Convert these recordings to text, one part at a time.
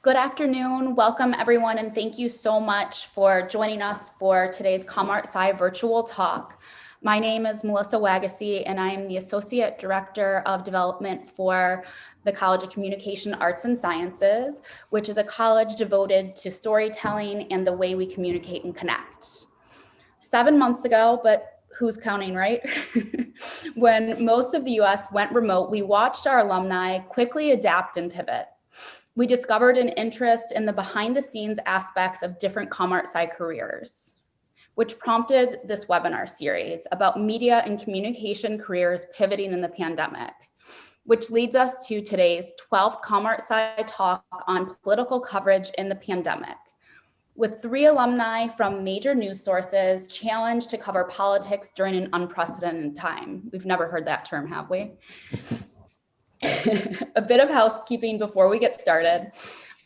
Good afternoon. Welcome, everyone, and thank you so much for joining us for today's ComArtSci virtual talk. My name is Melissa Wagacy, and I am the Associate Director of Development for the College of Communication Arts and Sciences, which is a college devoted to storytelling and the way we communicate and connect. 7 months ago, but who's counting, right? When most of the US went remote, we watched our alumni quickly adapt and pivot. We discovered an interest in the behind the scenes aspects of different ComArtSci careers, which prompted this webinar series about media and communication careers pivoting in the pandemic, which leads us to today's 12th ComArtSci talk on political coverage in the pandemic, with 3 alumni from major news sources challenged to cover politics during an unprecedented time. We've never heard that term, have we? A bit of housekeeping before we get started.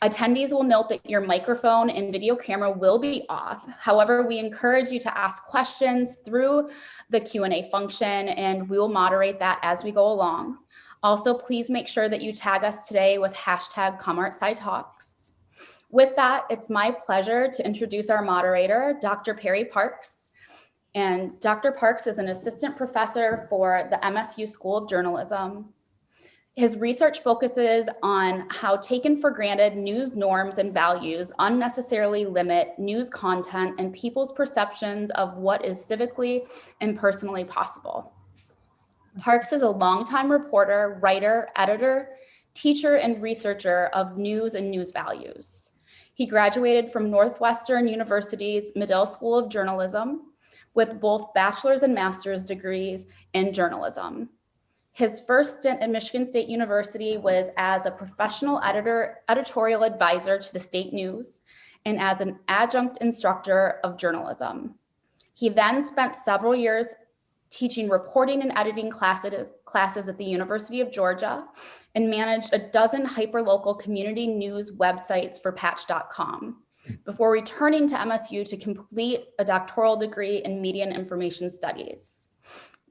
Attendees will note that your microphone and video camera will be off. However, we encourage you to ask questions through the Q&A function, and we will moderate that as we go along. Also, please make sure that you tag us today with hashtag ComArtSciTalks. With that, it's my pleasure to introduce our moderator, Dr. Perry Parks. And Dr. Parks is an assistant professor for the MSU School of Journalism. His research focuses on how taken for granted news norms and values unnecessarily limit news content and people's perceptions of what is civically and personally possible. Parks is a longtime reporter, writer, editor, teacher, and researcher of news and news values. He graduated from Northwestern University's Medill School of Journalism with both bachelor's and master's degrees in journalism. His first stint at Michigan State University was as a professional editorial advisor to the state news and as an adjunct instructor of journalism. He then spent several years teaching reporting and editing classes at the University of Georgia and managed a dozen hyperlocal community news websites for Patch.com before returning to MSU to complete a doctoral degree in media and information studies.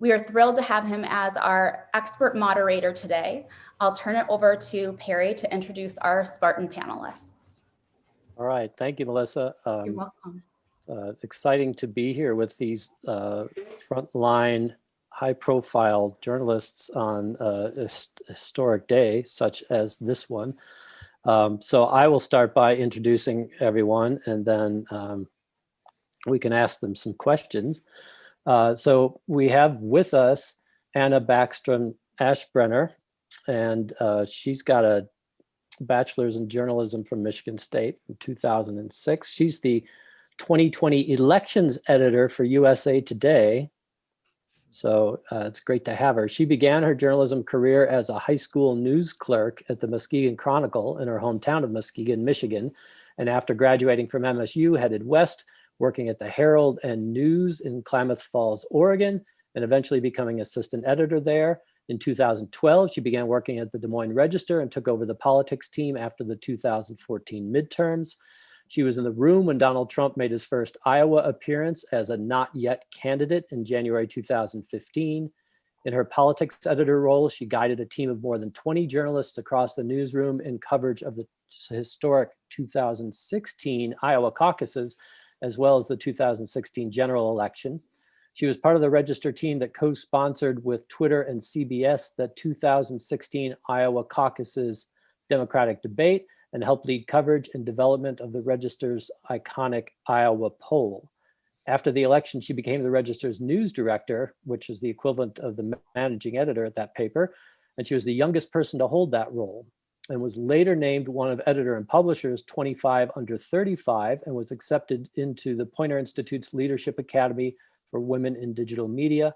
We are thrilled to have him as our expert moderator today. I'll turn it over to Perry to introduce our Spartan panelists. All right, thank you, Melissa. You're welcome. Exciting to be here with these frontline, high-profile journalists on a historic day such as this one. So I will start by introducing everyone, and then we can ask them some questions. So we have with us Anna Backstrom Ashbrenner, and she's got a bachelor's in journalism from Michigan State in 2006. She's the 2020 elections editor for USA Today. So it's great to have her. She began her journalism career as a high school news clerk at the Muskegon Chronicle in her hometown of Muskegon, Michigan. And after graduating from MSU, headed west, working at the Herald and News in Klamath Falls, Oregon, and eventually becoming assistant editor there. In 2012, she began working at the Des Moines Register and took over the politics team after the 2014 midterms. She was in the room when Donald Trump made his first Iowa appearance as a not yet candidate in January 2015. In her politics editor role, she guided a team of more than 20 journalists across the newsroom in coverage of the historic 2016 Iowa caucuses, as well as the 2016 general election. She was part of the Register team that co-sponsored with Twitter and CBS the 2016 Iowa caucuses Democratic debate and helped lead coverage and development of the Register's iconic Iowa poll. After the election, she became the Register's news director, which is the equivalent of the managing editor at that paper, and she was the youngest person to hold that role, and was later named one of Editor and Publisher's 25 under 35 and was accepted into the Poynter Institute's Leadership Academy for Women in Digital Media.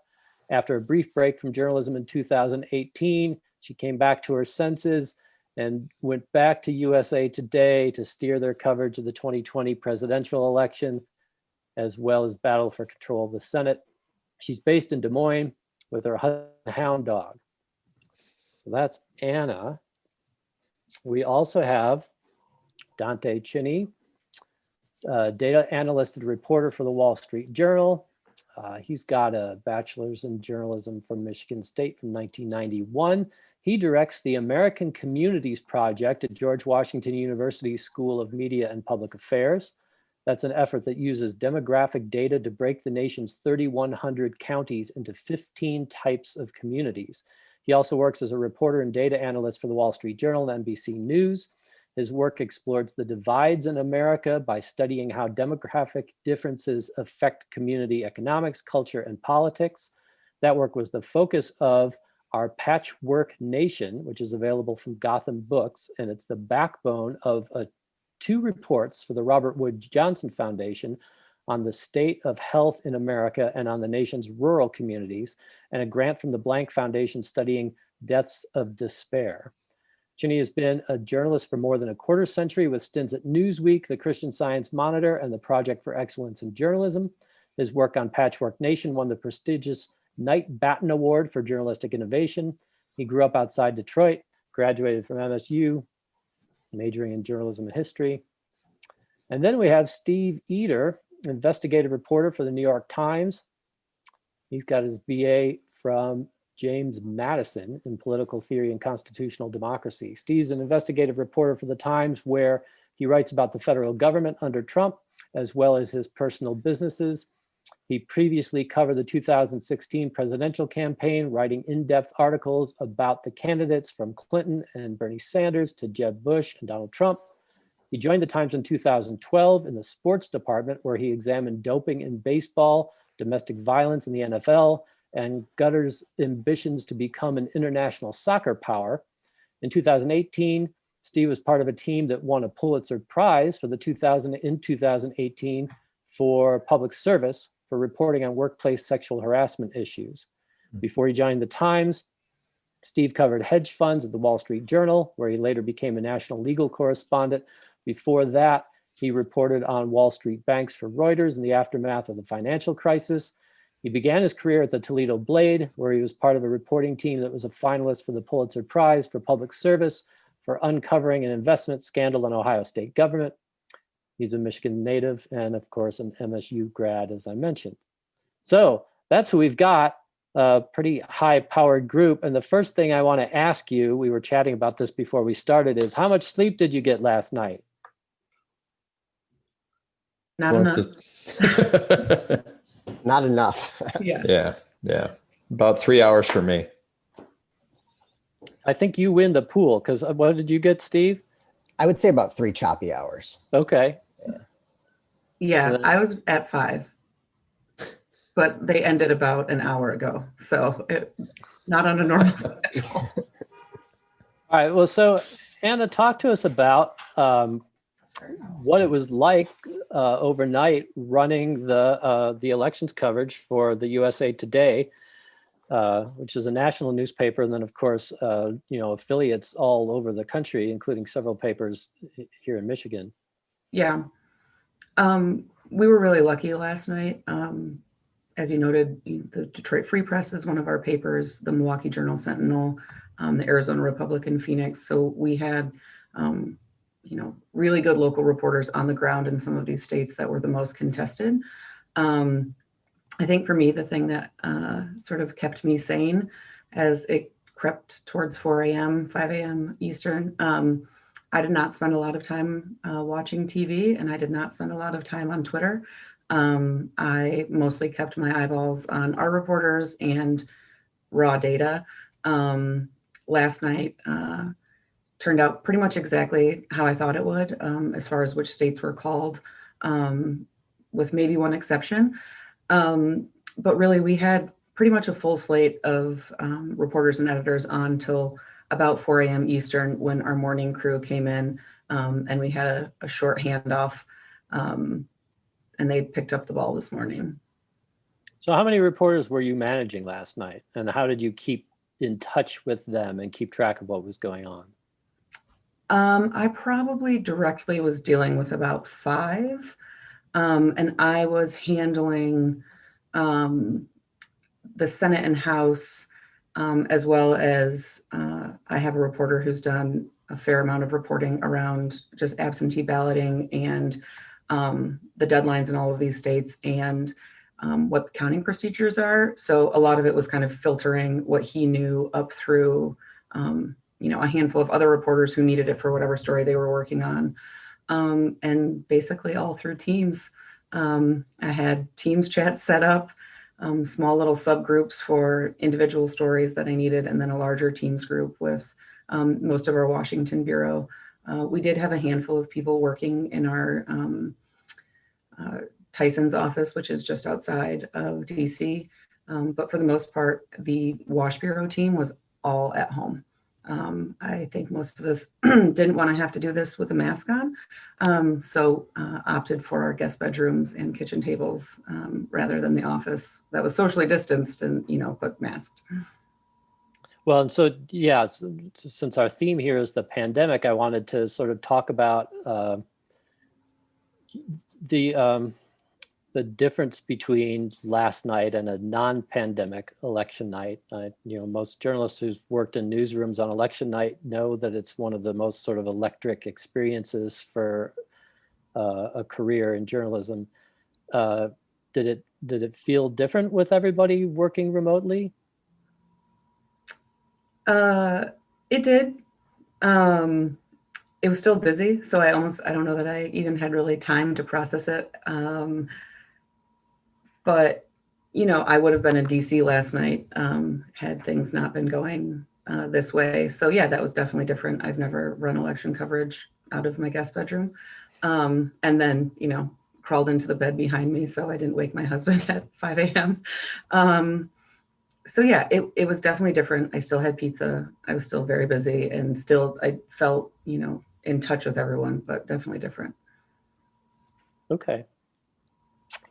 After a brief break from journalism in 2018, she came back to her senses and went back to USA Today to steer their coverage of the 2020 presidential election, as well as battle for control of the Senate. She's based in Des Moines with her hound dog. So that's Anna. We also have Dante Chinny, data analyst and reporter for the Wall Street Journal. He's got a bachelor's in journalism from Michigan State from 1991. He directs the American Communities Project at George Washington University School of Media and Public Affairs. That's an effort that uses demographic data to break the nation's 3,100 counties into 15 types of communities. He also works as a reporter and data analyst for the Wall Street Journal and NBC News. His work explores the divides in America by studying how demographic differences affect community economics, culture, and politics. That work was the focus of Our Patchwork Nation, which is available from Gotham Books, and it's the backbone of two reports for the Robert Wood Johnson Foundation on the state of health in America and on the nation's rural communities, and a grant from the Blank Foundation studying deaths of despair. Ginny has been a journalist for more than a quarter century with stints at Newsweek, the Christian Science Monitor, and the Project for Excellence in Journalism. His work on Patchwork Nation won the prestigious Knight Batten Award for Journalistic Innovation. He grew up outside Detroit, graduated from MSU, majoring in journalism and history. And then we have Steve Eder, investigative reporter for the New York Times. He's got his BA from James Madison in political theory and constitutional democracy. Steve's an investigative reporter for the Times, where he writes about the federal government under Trump, as well as his personal businesses. He previously covered the 2016 presidential campaign, writing in-depth articles about the candidates from Clinton and Bernie Sanders to Jeb Bush and Donald Trump. He joined the Times in 2012 in the sports department, where he examined doping in baseball, domestic violence in the NFL, and Qatar's ambitions to become an international soccer power. In 2018, Steve was part of a team that won a Pulitzer Prize for in 2018 for public service for reporting on workplace sexual harassment issues. Before he joined the Times, Steve covered hedge funds at the Wall Street Journal, where he later became a national legal correspondent. Before that, he reported on Wall Street banks for Reuters in the aftermath of the financial crisis. He began his career at the Toledo Blade, where he was part of a reporting team that was a finalist for the Pulitzer Prize for public service for uncovering an investment scandal in Ohio state government. He's a Michigan native and, of course, an MSU grad, as I mentioned. So that's who we've got, a pretty high-powered group. And the first thing I want to ask you, we were chatting about this before we started, is how much sleep did you get last night? Not enough. Not enough. Yeah. Yeah. About 3 hours for me. I think you win the pool, because what did you get, Steve? I would say about 3 choppy hours. Okay. Yeah, I was at 5, but they ended about an hour ago. So not on a normal schedule. All right. Well, so Anna, talk to us about what it was like overnight running the elections coverage for the USA Today, which is a national newspaper, and then of course, affiliates all over the country, including several papers here in Michigan. Yeah, we were really lucky last night. As you noted, the Detroit Free Press is one of our papers, the Milwaukee Journal-Sentinel, the Arizona Republican Phoenix. So we had, really good local reporters on the ground in some of these states that were the most contested. I think for me, the thing that sort of kept me sane as it crept towards 4 a.m., 5 a.m. Eastern, I did not spend a lot of time watching TV, and I did not spend a lot of time on Twitter. I mostly kept my eyeballs on our reporters and raw data. Last night turned out pretty much exactly how I thought it would, as far as which states were called, with maybe one exception. But really, we had pretty much a full slate of reporters and editors on till about 4 a.m. Eastern, when our morning crew came in, and we had a short handoff, and they picked up the ball this morning. So how many reporters were you managing last night, and how did you keep in touch with them and keep track of what was going on? I probably directly was dealing with about 5, and I was handling the Senate and House, as well as I have a reporter who's done a fair amount of reporting around just absentee balloting and the deadlines in all of these states and what the counting procedures are. So a lot of it was kind of filtering what he knew up through a handful of other reporters who needed it for whatever story they were working on. And basically all through Teams. I had Teams chats set up, small little subgroups for individual stories that I needed, and then a larger Teams group with most of our Washington bureau. We did have a handful of people working in our Tyson's office, which is just outside of DC. But for the most part, the Wash Bureau team was all at home. I think most of us didn't want to have to do this with a mask on, so opted for our guest bedrooms and kitchen tables rather than the office that was socially distanced and, but masked. Well, and so, yeah, since our theme here is the pandemic, I wanted to sort of talk about the difference between last night and a non-pandemic election night. Most journalists who've worked in newsrooms on election night know that it's one of the most sort of electric experiences for a career in journalism. Did it feel different with everybody working remotely? It did. It was still busy, so I don't know that I even had really time to process it. But, I would have been in DC last night had things not been going this way. So yeah, that was definitely different. I've never run election coverage out of my guest bedroom. And then, crawled into the bed behind me so I didn't wake my husband at 5 a.m. So yeah, it was definitely different. I still had pizza. I was still very busy and still I felt, in touch with everyone, but definitely different. Okay.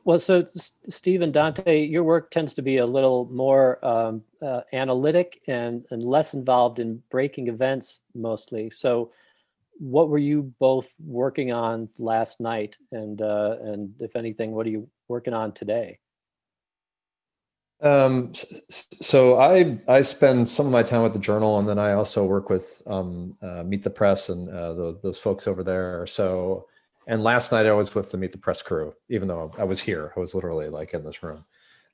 Well, so Steve and Dante, your work tends to be a little more analytic and less involved in breaking events mostly. So what were you both working on last night? And if anything, what are you working on today? So I spend some of my time with the Journal, and then I also work with Meet the Press and those folks over there. So, and last night I was with the Meet the Press crew, even though I was here. I was literally like in this room,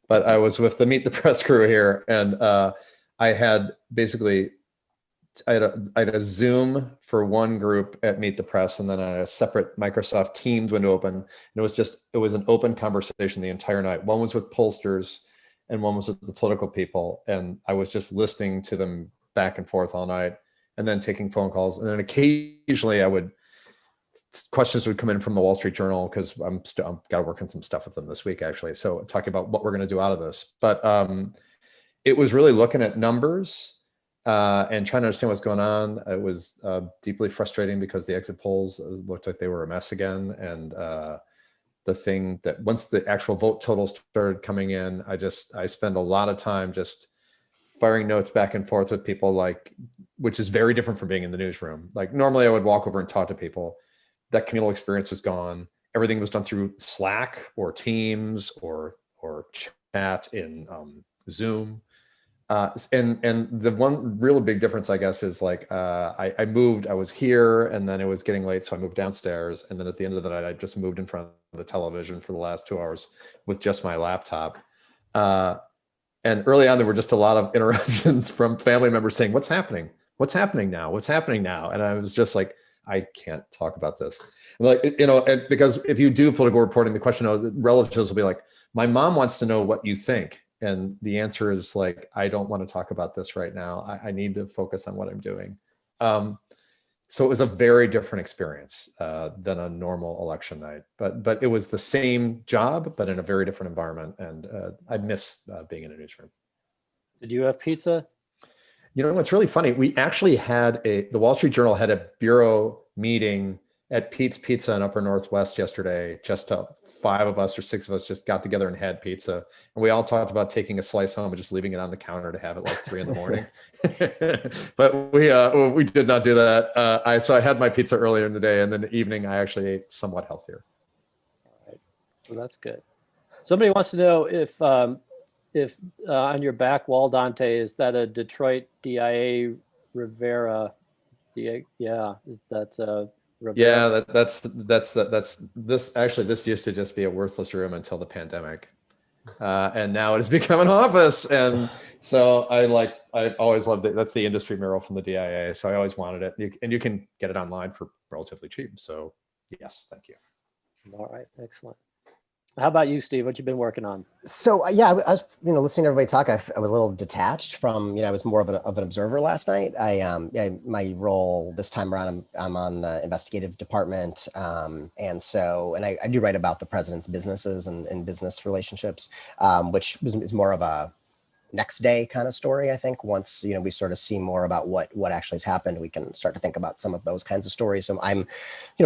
but I was with the Meet the Press crew here, and I had basically I had a Zoom for one group at Meet the Press, and then I had a separate Microsoft Teams window open. And it was an open conversation the entire night. One was with pollsters, and one was with the political people, and I was just listening to them back and forth all night, and then taking phone calls, and then occasionally questions would come in from the Wall Street Journal because I've got to work on some stuff with them this week actually. So talking about what we're going to do out of this, but it was really looking at numbers and trying to understand what's going on. It was deeply frustrating because the exit polls looked like they were a mess again, and the thing that once the actual vote totals started coming in, I spend a lot of time just firing notes back and forth with people, which is very different from being in the newsroom. Like normally I would walk over and talk to people. That communal experience was gone. Everything was done through Slack or Teams or chat in Zoom. And the one real big difference, I guess, is I moved, I was here and then it was getting late. So I moved downstairs. And then at the end of the night, I just moved in front of the television for the last 2 hours with just my laptop. And early on, there were just a lot of interruptions from family members saying, what's happening? What's happening now? What's happening now? And I was just like, I can't talk about this. And because if you do political reporting, the question of relatives will be like, my mom wants to know what you think. And the answer is like, I don't want to talk about this right now. I need to focus on what I'm doing. So it was a very different experience than a normal election night, but it was the same job, but in a very different environment. And I miss being in a newsroom. Did you have pizza? What's really funny, we actually the Wall Street Journal had a bureau meeting at Pete's Pizza in Upper Northwest yesterday. Just 5 of us or 6 of us just got together and had pizza. And we all talked about taking a slice home and just leaving it on the counter to have it like 3 a.m. But we did not do that. So I had my pizza earlier in the day, and then the evening I actually ate somewhat healthier. All right, well, that's good. Somebody wants to know if on your back wall, Dante, is that a Detroit DIA Rivera? Yeah, that's a Rivera. Yeah, that's this. Actually, this used to just be a worthless room until the pandemic. and now it has become an office. And so I always loved it. That's the industry mural from the DIA. So I always wanted it, and you can get it online for relatively cheap. So yes, thank you. All right, excellent. How about you, Steve? What you been working on? So yeah, I was listening to everybody talk. I was a little detached from I was more of an observer last night. My role this time around, I'm on the investigative department, and I do write about the president's businesses and business relationships, which is more of a next day kind of story. I think once we sort of see more about what actually has happened, we can start to think about some of those kinds of stories. So I'm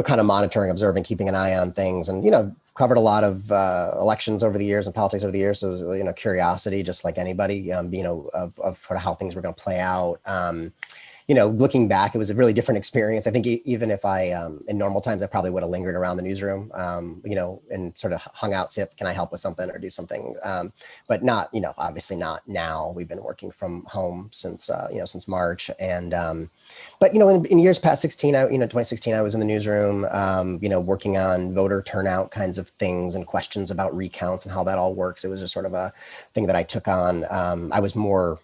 kind of monitoring, observing, keeping an eye on things, and covered a lot of elections over the years and politics over the years. So it was, curiosity, just like anybody, of sort of how things were going to play out. Looking back, it was a really different experience. I think even if in normal times, I probably would have lingered around the newsroom, and sort of hung out, see if can I help with something or do something, but not, obviously not now. We've been working from home since March, and but in years past, 2016, I was in the newsroom, working on voter turnout kinds of things and questions about recounts and how that all works. It was just sort of a thing that I took on. I was more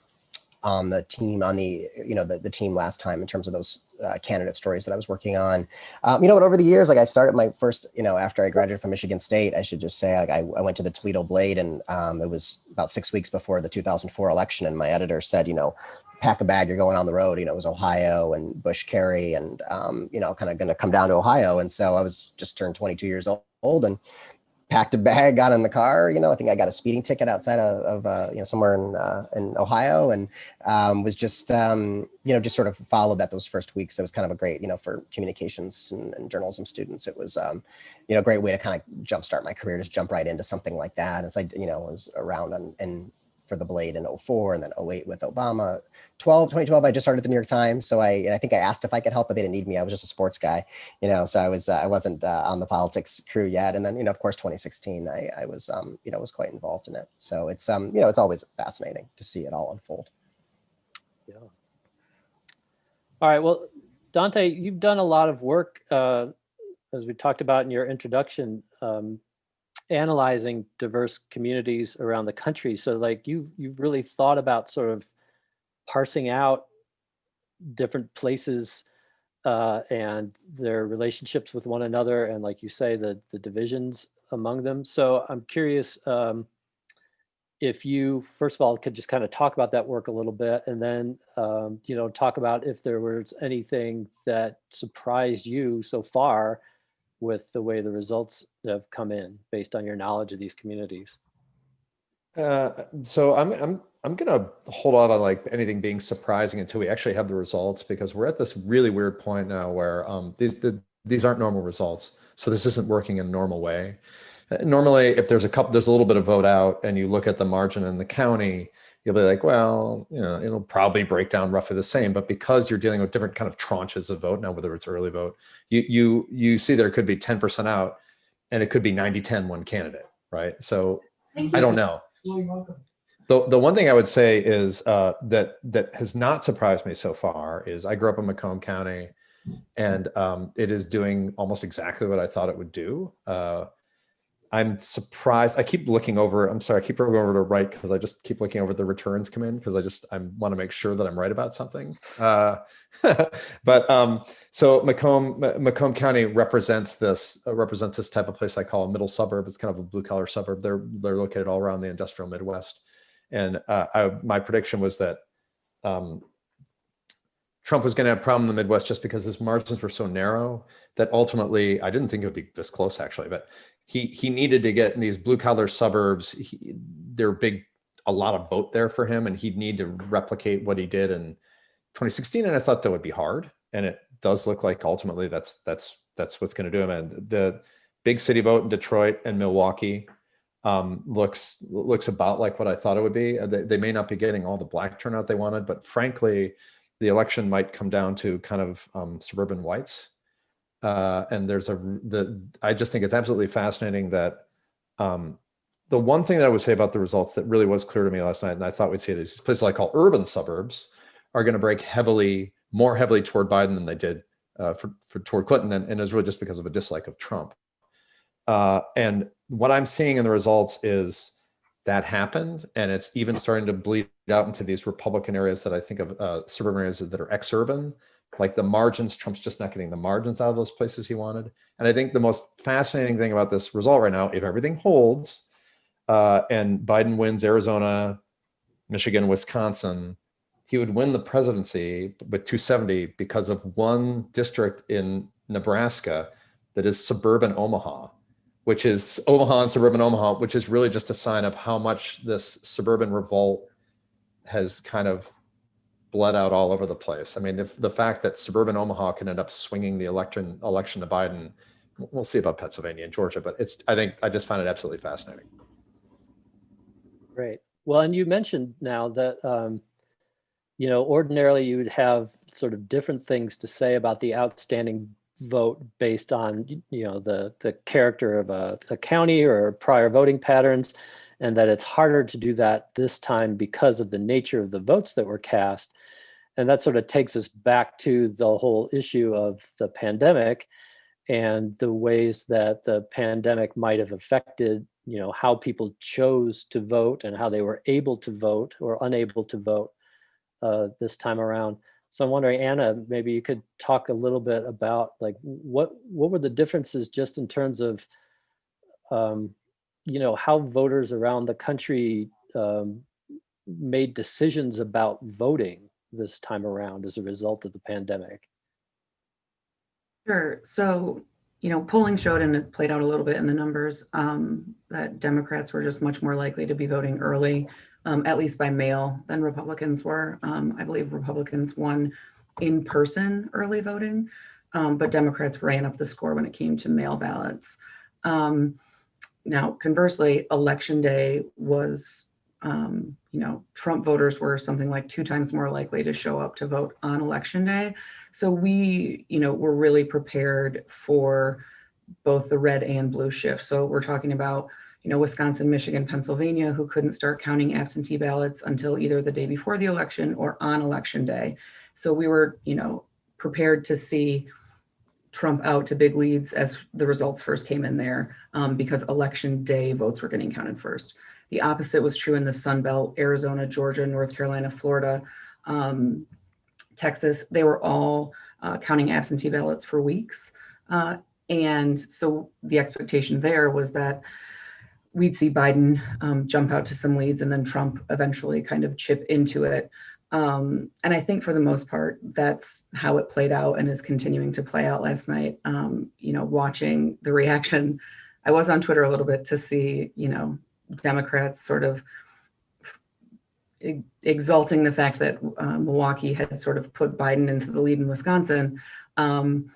on the team, the team last time in terms of those candidate stories that I was working on. But over the years, I started my first, after I graduated from Michigan State, I should just say, I went to the Toledo Blade, and it was about 6 weeks before the 2004 election. And my editor said, pack a bag, you're going on the road. It was Ohio and Bush Kerry, and, kind of going to come down to Ohio. And so I was just turned 22 years old and packed a bag, got in the car. I think I got a speeding ticket outside of somewhere in Ohio, and was just just sort of followed that those first weeks. It was kind of a great, for communications and journalism students, it was a great way to kind of jumpstart my career, just jump right into something like that. It's like, I was around and for the Blade in 2004, and then 2008 with Obama. 2012, I just started at the New York Times. So I think I asked if I could help, but they didn't need me. I was just a sports guy, so I wasn't on the politics crew yet. And then, of course, 2016, I was, was quite involved in it. So it's, it's always fascinating to see it all unfold. Yeah. All right. Well, Dante, you've done a lot of work, as we talked about in your introduction, analyzing diverse communities around the country. So you've really thought about sort of parsing out different places and their relationships with one another, and like you say, the divisions among them. So I'm curious if you, first of all, could just kind of talk about that work a little bit, and then talk about if there was anything that surprised you so far with the way the results have come in based on your knowledge of these communities. So I'm gonna hold off on anything being surprising until we actually have the results, because we're at this really weird point now where these aren't normal results. So this isn't working in a normal way. Normally, if there's a little bit of vote out, and you look at the margin in the county, you'll be like, well, it'll probably break down roughly the same. But because you're dealing with different kind of tranches of vote now, whether it's early vote, you see there could be 10% out, and it could be 90-10 one candidate, right? So I don't know. You're welcome. The one thing I would say is that has not surprised me so far is I grew up in Macomb County, and it is doing almost exactly what I thought it would do. I'm surprised. I keep looking over. I'm sorry. I keep looking over to right because I just keep looking over the returns come in because I want to make sure that I'm right about something. So Macomb County represents this type of place I call a middle suburb. It's kind of a blue collar suburb. They're located all around the industrial Midwest, and my prediction was that Trump was going to have a problem in the Midwest just because his margins were so narrow that ultimately, I didn't think it would be this close actually, but he needed to get in these blue collar suburbs. There a lot of vote there for him, and he'd need to replicate what he did in 2016. And I thought that would be hard. And it does look like ultimately that's what's going to do him. And the big city vote in Detroit and Milwaukee looks about like what I thought it would be. They may not be getting all the black turnout they wanted, but frankly, the election might come down to kind of suburban whites. And I just think it's absolutely fascinating that the one thing that I would say about the results that really was clear to me last night, and I thought we'd see it, is these places I call urban suburbs are going to break more heavily toward Biden than they did toward Clinton, and it was really just because of a dislike of Trump. And what I'm seeing in the results is that happened, and it's even starting to bleed out into these Republican areas that I think of, suburban areas that are exurban, like the margins. Trump's just not getting the margins out of those places he wanted. And I think the most fascinating thing about this result right now, if everything holds, and Biden wins Arizona, Michigan, Wisconsin, he would win the presidency with 270 because of one district in Nebraska that is suburban Omaha, which is Omaha and suburban Omaha, which is really just a sign of how much this suburban revolt has kind of bled out all over the place. I mean, the fact that suburban Omaha can end up swinging the election to Biden, we'll see about Pennsylvania and Georgia, but I just find it absolutely fascinating. Great. Well, and you mentioned now that, ordinarily you would have sort of different things to say about the outstanding vote based on, the character of a county or prior voting patterns, and that it's harder to do that this time because of the nature of the votes that were cast. And that sort of takes us back to the whole issue of the pandemic and the ways that the pandemic might have affected, how people chose to vote and how they were able to vote or unable to vote this time around. So I'm wondering, Anna, maybe you could talk a little bit about like what were the differences just in terms of, how voters around the country made decisions about voting this time around as a result of the pandemic. Sure. So, polling showed, and it played out a little bit in the numbers, that Democrats were just much more likely to be voting early, at least by mail, than Republicans were. I believe Republicans won in-person early voting, but Democrats ran up the score when it came to mail ballots. Now, conversely, Election Day was, Trump voters were something like 2 times more likely to show up to vote on Election Day. So we, were really prepared for both the red and blue shift. So we're talking about, Wisconsin, Michigan, Pennsylvania, who couldn't start counting absentee ballots until either the day before the election or on Election Day. So we were, prepared to see Trump out to big leads as the results first came in there, because Election Day votes were getting counted first. The opposite was true in the Sun Belt: Arizona, Georgia, North Carolina, Florida, Texas. They were all counting absentee ballots for weeks. And so the expectation there was that we'd see Biden jump out to some leads and then Trump eventually kind of chip into it. And I think for the most part, that's how it played out and is continuing to play out. Last night, watching the reaction, I was on Twitter a little bit to see, Democrats sort of exalting the fact that Milwaukee had sort of put Biden into the lead in Wisconsin. And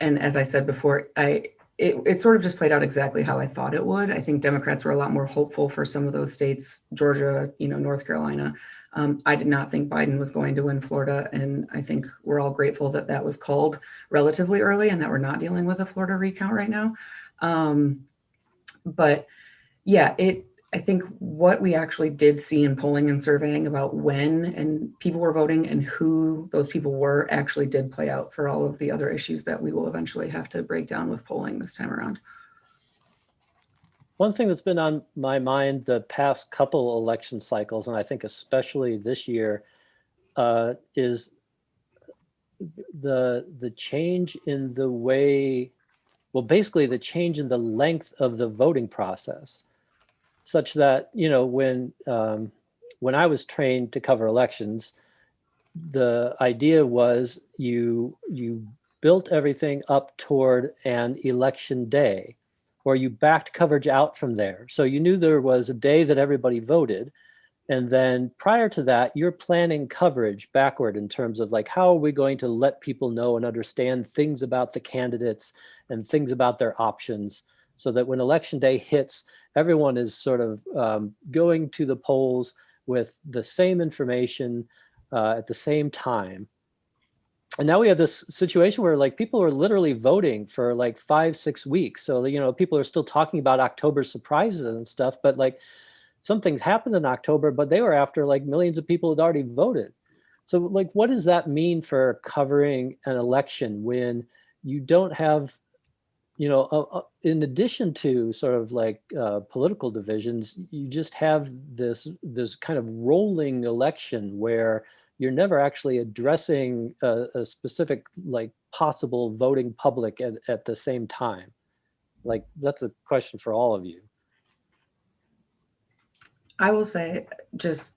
as I said before, it sort of just played out exactly how I thought it would. I think Democrats were a lot more hopeful for some of those states, Georgia, North Carolina. I did not think Biden was going to win Florida. And I think we're all grateful that that was called relatively early and that we're not dealing with a Florida recount right now. But yeah, I think what we actually did see in polling and surveying about when and people were voting and who those people were actually did play out for all of the other issues that we will eventually have to break down with polling this time around. One thing that's been on my mind the past couple election cycles, and I think especially this year, is the change in the way, well, basically the change in the length of the voting process, such that, when I was trained to cover elections, the idea was you built everything up toward an election day, or you backed coverage out from there. So you knew there was a day that everybody voted. And then prior to that, you're planning coverage backward in terms of like, how are we going to let people know and understand things about the candidates and things about their options, so that when election day hits, everyone is sort of going to the polls with the same information at the same time. And now we have this situation where like people are literally voting for like 5-6 weeks. So, people are still talking about October surprises and stuff, but like some things happened in October, but they were after like millions of people had already voted. So like, what does that mean for covering an election when you don't have, in addition to sort of like political divisions, you just have this kind of rolling election where you're never actually addressing a specific like possible voting public at the same time. Like, that's a question for all of you. I will say, just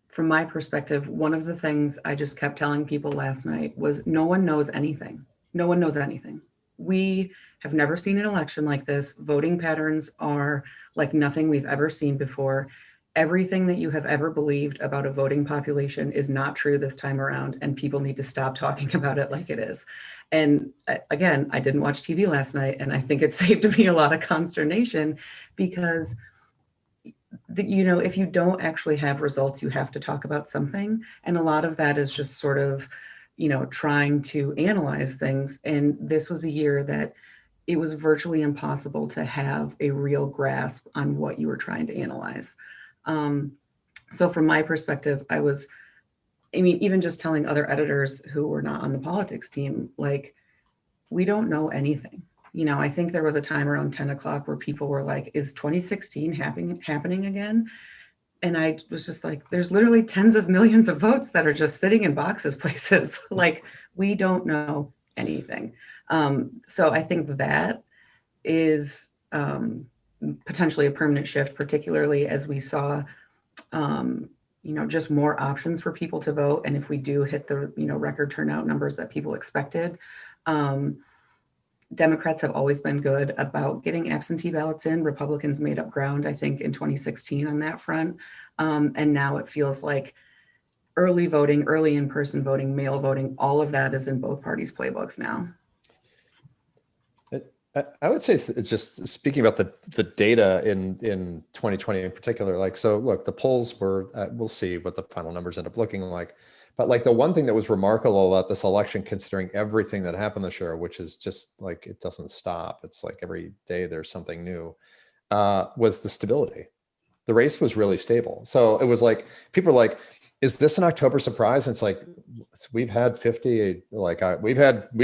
from my perspective, one of the things I just kept telling people last night was no one knows anything. No one knows anything. We have never seen an election like this. Voting patterns are like nothing we've ever seen before. Everything that you have ever believed about a voting population is not true this time around, and people need to stop talking about it like it is. And again, I didn't watch TV last night, and I think it saved me a lot of consternation because if you don't actually have results, you have to talk about something. And a lot of that is just sort of, trying to analyze things. And this was a year that it was virtually impossible to have a real grasp on what you were trying to analyze. So from my perspective, even just telling other editors who were not on the politics team, like, we don't know anything. I think there was a time around 10 o'clock where people were like, is 2016 happening again? And I was just like, there's literally tens of millions of votes that are just sitting in boxes places. Like, we don't know anything. So I think that is potentially a permanent shift, particularly as we saw, just more options for people to vote. And if we do hit the, record turnout numbers that people expected, Democrats have always been good about getting absentee ballots in. Republicans made up ground, I think, in 2016 on that front. And now it feels like early voting, early in-person voting, mail voting, all of that is in both parties' playbooks now. I would say it's just speaking about the data in 2020 in particular. Like, so look, the polls were, we'll see what the final numbers end up looking like. But like the one thing that was remarkable about this election, considering everything that happened this year, which is just like, it doesn't stop. It's like every day there's something new, was the stability. The race was really stable. So it was like, people were like, is this an October surprise? And it's like, we've had 50, we've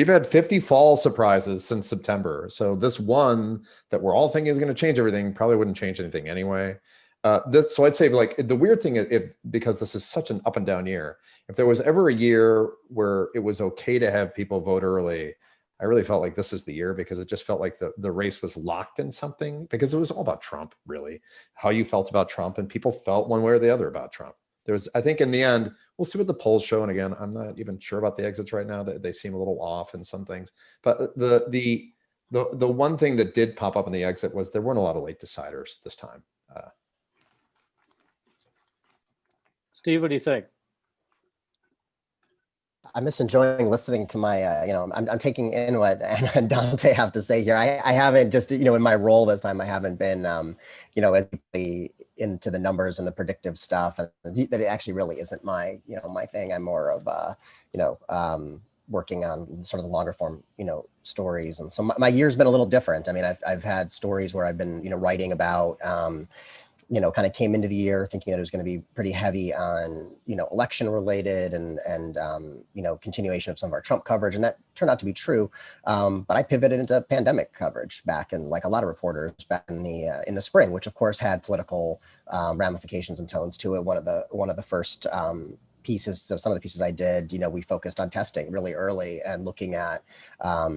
had 50 fall surprises since September. So this one that we're all thinking is going to change everything probably wouldn't change anything anyway. So I'd say, like, the weird thing, because this is such an up and down year, if there was ever a year where it was okay to have people vote early, I really felt like this is the year, because it just felt like the race was locked in something, because it was all about Trump, really, how you felt about Trump, and people felt one way or the other about Trump. I think in the end, we'll see what the polls show. And again, I'm not even sure about the exits right now. They seem a little off in some things, but the one thing that did pop up in the exit was there weren't a lot of late deciders this time. Steve, what do you think? I'm just enjoying listening to my, I'm taking in what Anna and Dante have to say here. I haven't just, in my role this time, I haven't been, as deeply into the numbers and the predictive stuff. And that it actually really isn't my, my thing. I'm more of, working on sort of the longer form, stories. And so my year's been a little different. I mean, I've had stories where I've been, writing about, kind of came into the year thinking that it was going to be pretty heavy on, election related and continuation of some of our Trump coverage. And that turned out to be true. But I pivoted into pandemic coverage back in, like a lot of reporters, back in the spring, which of course had political ramifications and tones to it. One of the first pieces, so some of the pieces I did, we focused on testing really early and looking at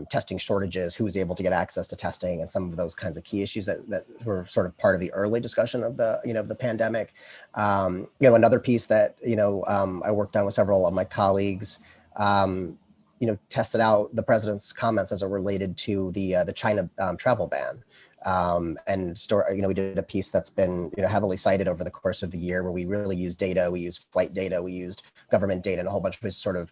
testing shortages, who was able to get access to testing, and some of those kinds of key issues that were sort of part of the early discussion of the, of the pandemic. Another piece that, I worked on with several of my colleagues, tested out the president's comments as it related to the China travel ban. We did a piece that's been, heavily cited over the course of the year, where we really used data, we used flight data, we used government data, and a whole bunch of ways to sort of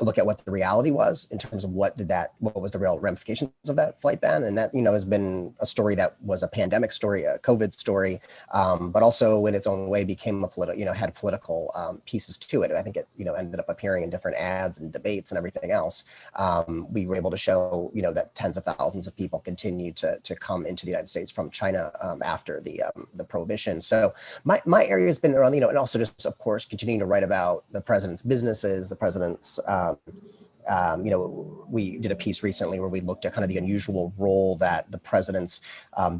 look at what the reality was in terms of what was the real ramifications of that flight ban. And that, has been a story that was a pandemic story, a COVID story, but also in its own way became had political pieces to it. I think it, ended up appearing in different ads and debates and everything else. We were able to show, that tens of thousands of people continue to come into the United States from China after the prohibition. So my area has been around, and also just, of course, continuing to write about the president's businesses, the president's, we did a piece recently where we looked at kind of the unusual role that the president's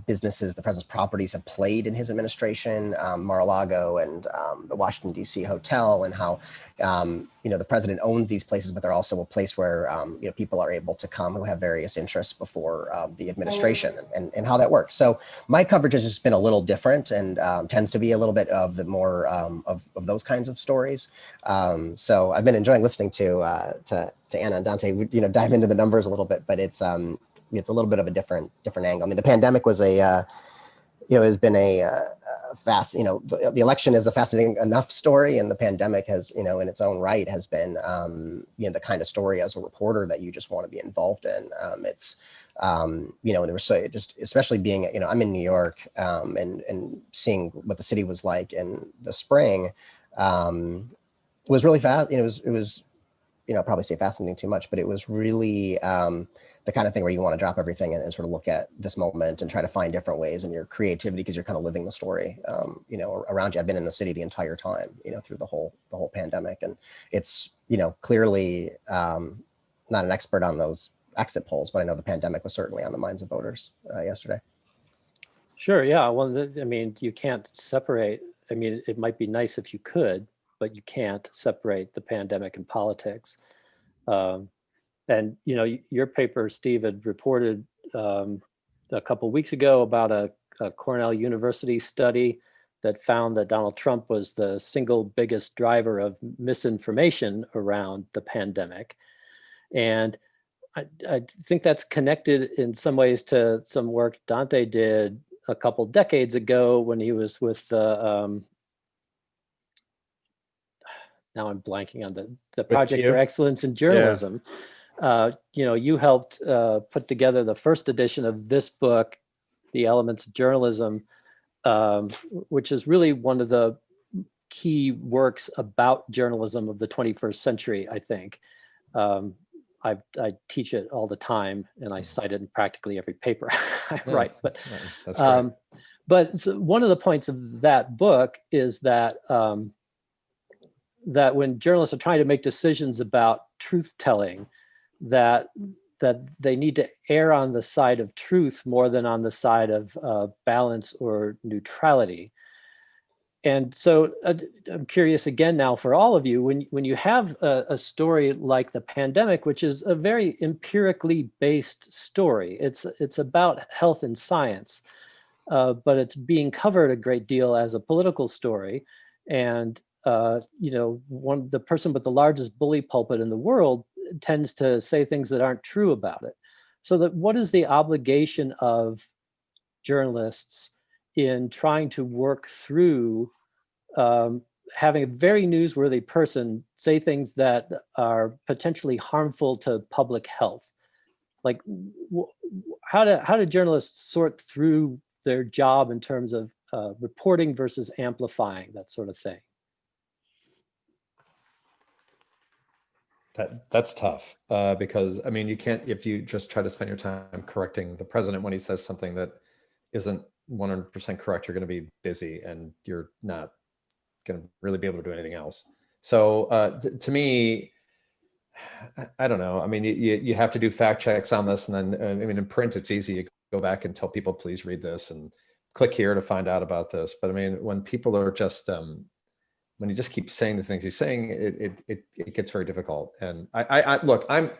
businesses, the president's properties have played in his administration, Mar-a-Lago and the Washington, D.C. hotel, and how, the president owns these places, but they're also a place where, people are able to come who have various interests before the administration and how that works. So my coverage has just been a little different and tends to be a little bit of the more of those kinds of stories. So I've been enjoying listening to Anna and Dante, dive into the numbers a little bit, but it's a little bit of a different angle. I mean, the pandemic was has been the election is a fascinating enough story, and the pandemic has, in its own right, has been, the kind of story as a reporter that you just want to be involved in. And there was just, especially being, I'm in New York, and seeing what the city was like in the spring, was really fast. It was, probably say fascinating too much, but it was really, the kind of thing where you want to drop everything and sort of look at this moment and try to find different ways in your creativity, because you're kind of living the story, around you. I've been in the city the entire time, through the whole pandemic, and it's, clearly not an expert on those exit polls, but I know the pandemic was certainly on the minds of voters yesterday. Sure. Yeah. Well, you can't separate. It might be nice if you could, but you can't separate the pandemic and politics. And, your paper, Steve, had reported a couple of weeks ago about a Cornell University study that found that Donald Trump was the single biggest driver of misinformation around the pandemic. And I think that's connected in some ways to some work Dante did a couple decades ago when he was with the, now I'm blanking on the Project for Excellence in Journalism. Yeah. You helped put together the first edition of this book, The Elements of Journalism, which is really one of the key works about journalism of the 21st century, I think. I teach it all the time, and I cite it in practically every paper I write. But that's great. But so one of the points of that book is that that when journalists are trying to make decisions about truth telling, that they need to err on the side of truth more than on the side of balance or neutrality. And so I'm curious again now for all of you, when you have a story like the pandemic, which is a very empirically based story, it's about health and science, but it's being covered a great deal as a political story. And the person with the largest bully pulpit in the world tends to say things that aren't true about it. So that what is the obligation of journalists in trying to work through having a very newsworthy person say things that are potentially harmful to public health? Like, how do journalists sort through their job in terms of reporting versus amplifying, that sort of thing? That's tough because you can't, if you just try to spend your time correcting the president when he says something that isn't 100% correct, you're going to be busy and you're not going to really be able to do anything else. So to me, I don't know. You have to do fact checks on this, and then in print it's easy. You go back and tell people, please read this and click here to find out about this. But when people are just when you just keep saying the things he's saying, it gets very difficult. And I look, I'm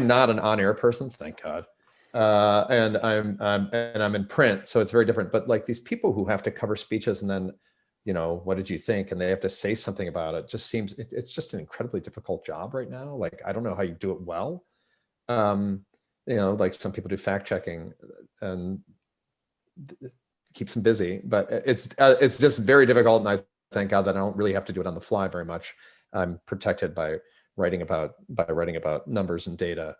not an on-air person, thank God, and I'm in print, so it's very different. But like these people who have to cover speeches and then, what did you think? And they have to say something about it. Just seems it's just an incredibly difficult job right now. Like I don't know how you do it well. Like some people do fact checking and keeps them busy, but it's just very difficult. And I thank God that I don't really have to do it on the fly very much. I'm protected by writing about numbers and data,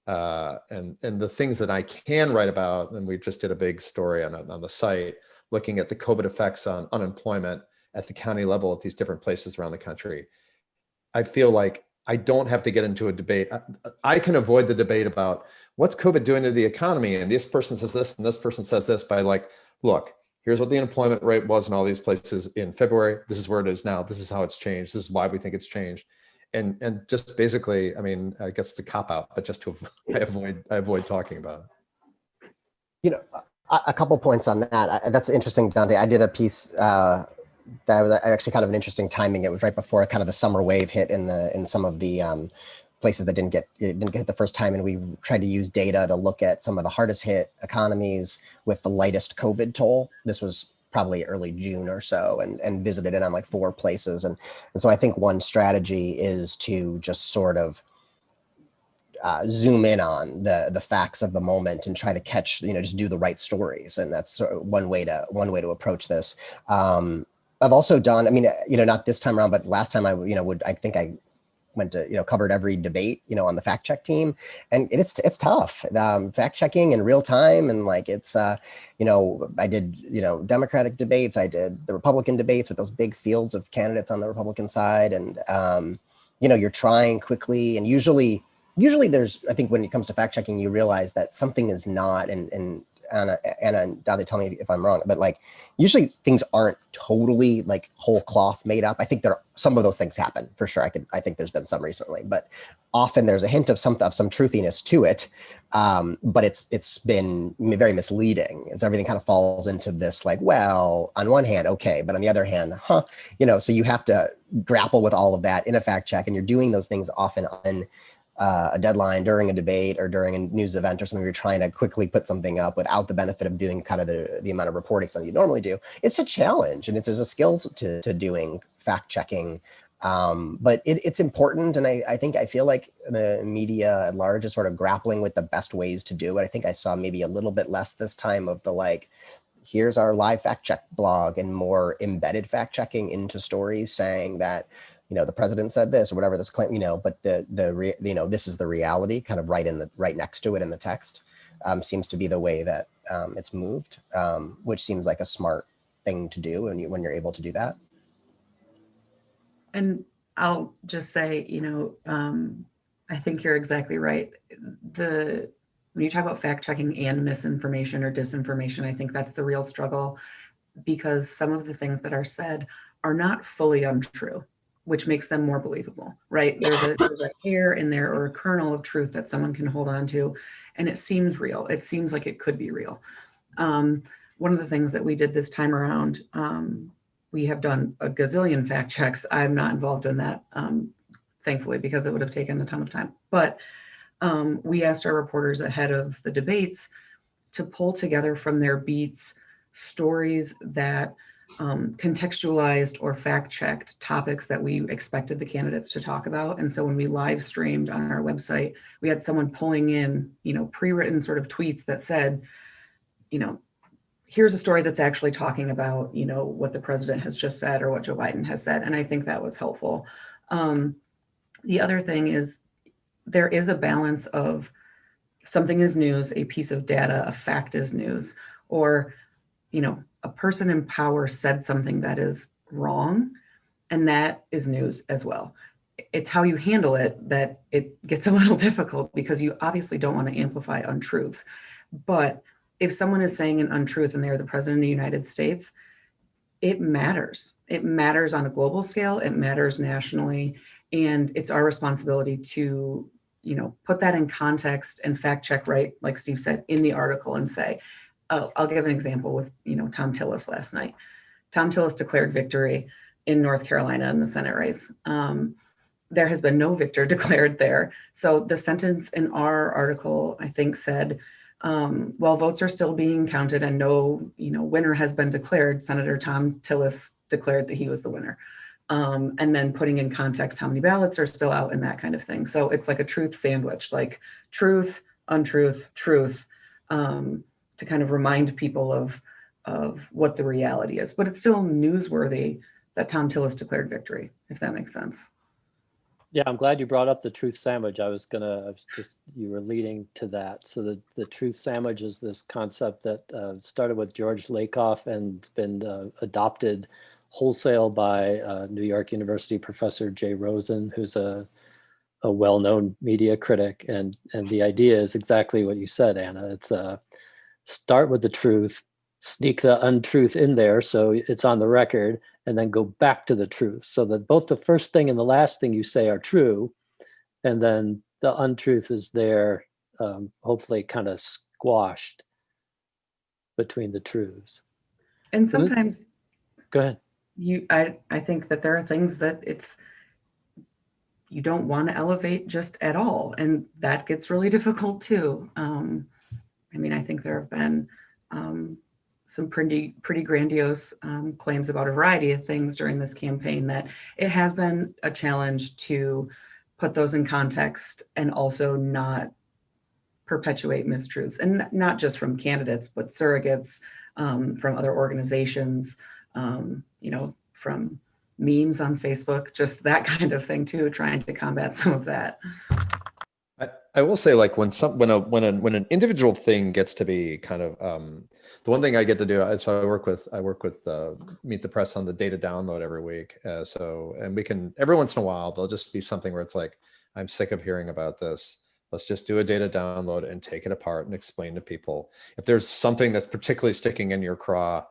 and the things that I can write about. And we just did a big story on the site looking at the COVID effects on unemployment at the county level at these different places around the country. I feel like I don't have to get into a debate. I can avoid the debate about what's COVID doing to the economy, and this person says this and this person says this, by like, look, here's what the unemployment rate was in all these places in February. This is where it is now. This is how it's changed. This is why we think it's changed. and just basically, I mean, I guess it's a cop out, but just to I avoid talking about it. You know, a couple points on that. That's interesting, Dante. I did a piece that was actually kind of an interesting timing. It was right before kind of the summer wave hit in some of the places that didn't get hit the first time, and we tried to use data to look at some of the hardest hit economies with the lightest COVID toll. This was probably early June or so, and visited it on like 4 places, and so I think one strategy is to just sort of zoom in on the facts of the moment and try to catch, just do the right stories, and that's sort of one way to approach this. I've also done, I mean, not this time around, but last time I think I went to, covered every debate, on the fact check team, and it's tough, fact checking in real time. And like, it's, I did, Democratic debates, I did the Republican debates with those big fields of candidates on the Republican side. And, you're trying quickly, and usually there's, I think when it comes to fact checking, you realize that something is not, and Anna and Dante, tell me if I'm wrong, but like usually things aren't totally like whole cloth made up. I think some of those things happen for sure. I think there's been some recently, but often there's a hint of some truthiness to it. But it's been very misleading. And so everything kind of falls into this like, well, on one hand, okay, but on the other hand, so you have to grapple with all of that in a fact check, and you're doing those things often on a deadline, during a debate or during a news event or something. You're trying to quickly put something up without the benefit of doing kind of the amount of reporting that you normally do. It's a challenge, and there's a skill to doing fact checking, but it's important. And I feel like the media at large is sort of grappling with the best ways to do it. I think I saw maybe a little bit less this time of the like, here's our live fact check blog, and more embedded fact checking into stories saying that, the president said this or whatever this claim, but this is the reality kind of right next to it in the text, seems to be the way that it's moved, which seems like a smart thing to do when you're able to do that. And I'll just say, I think you're exactly right. When you talk about fact checking and misinformation or disinformation, I think that's the real struggle, because some of the things that are said are not fully untrue, which makes them more believable, right? There's a hair in there or a kernel of truth that someone can hold on to, and it seems real. It seems like it could be real. One of the things that we did this time around, we have done a gazillion fact checks. I'm not involved in that, thankfully, because it would have taken a ton of time. But we asked our reporters ahead of the debates to pull together from their beats stories that contextualized or fact-checked topics that we expected the candidates to talk about. And so when we live streamed on our website, we had someone pulling in, pre-written sort of tweets that said, here's a story that's actually talking about, what the president has just said or what Joe Biden has said. And I think that was helpful. The other thing is there is a balance of something is news, a piece of data, a fact is news, or, a person in power said something that is wrong, and that is news as well. It's how you handle it that it gets a little difficult, because you obviously don't want to amplify untruths. But if someone is saying an untruth and they're the president of the United States, it matters. It matters on a global scale. It matters nationally. And it's our responsibility to, put that in context and fact check, right, like Steve said, in the article, and say, I'll give an example with, Tom Tillis last night. Tom Tillis declared victory in North Carolina in the Senate race. There has been no victor declared there. So the sentence in our article, I think, said, while votes are still being counted and no, winner has been declared, Senator Tom Tillis declared that he was the winner. And then putting in context how many ballots are still out and that kind of thing. So it's like a truth sandwich, like truth, untruth, truth, to kind of remind people of what the reality is. But it's still newsworthy that Tom Tillis declared victory, if that makes sense. Yeah, I'm glad you brought up the truth sandwich. You were leading to that. So the truth sandwich is this concept that started with George Lakoff and been adopted wholesale by New York University professor Jay Rosen, who's a well-known media critic. And the idea is exactly what you said, Anna. It's start with the truth, sneak the untruth in there so it's on the record, and then go back to the truth, so that both the first thing and the last thing you say are true, and then the untruth is there, hopefully kind of squashed between the truths. And sometimes Go ahead. I think that there are things that you don't want to elevate just at all, and that gets really difficult too. I mean, I think there have been some pretty grandiose claims about a variety of things during this campaign, that it has been a challenge to put those in context and also not perpetuate mistruths, and not just from candidates, but surrogates, from other organizations, from memes on Facebook, just that kind of thing too, trying to combat some of that. I will say, like, when an individual thing gets to be kind of the one thing I get to do, so I work with Meet the Press on the data download every week. And we can, every once in a while, there'll just be something where it's like, I'm sick of hearing about this. Let's just do a data download and take it apart and explain to people. If there's something that's particularly sticking in your craw,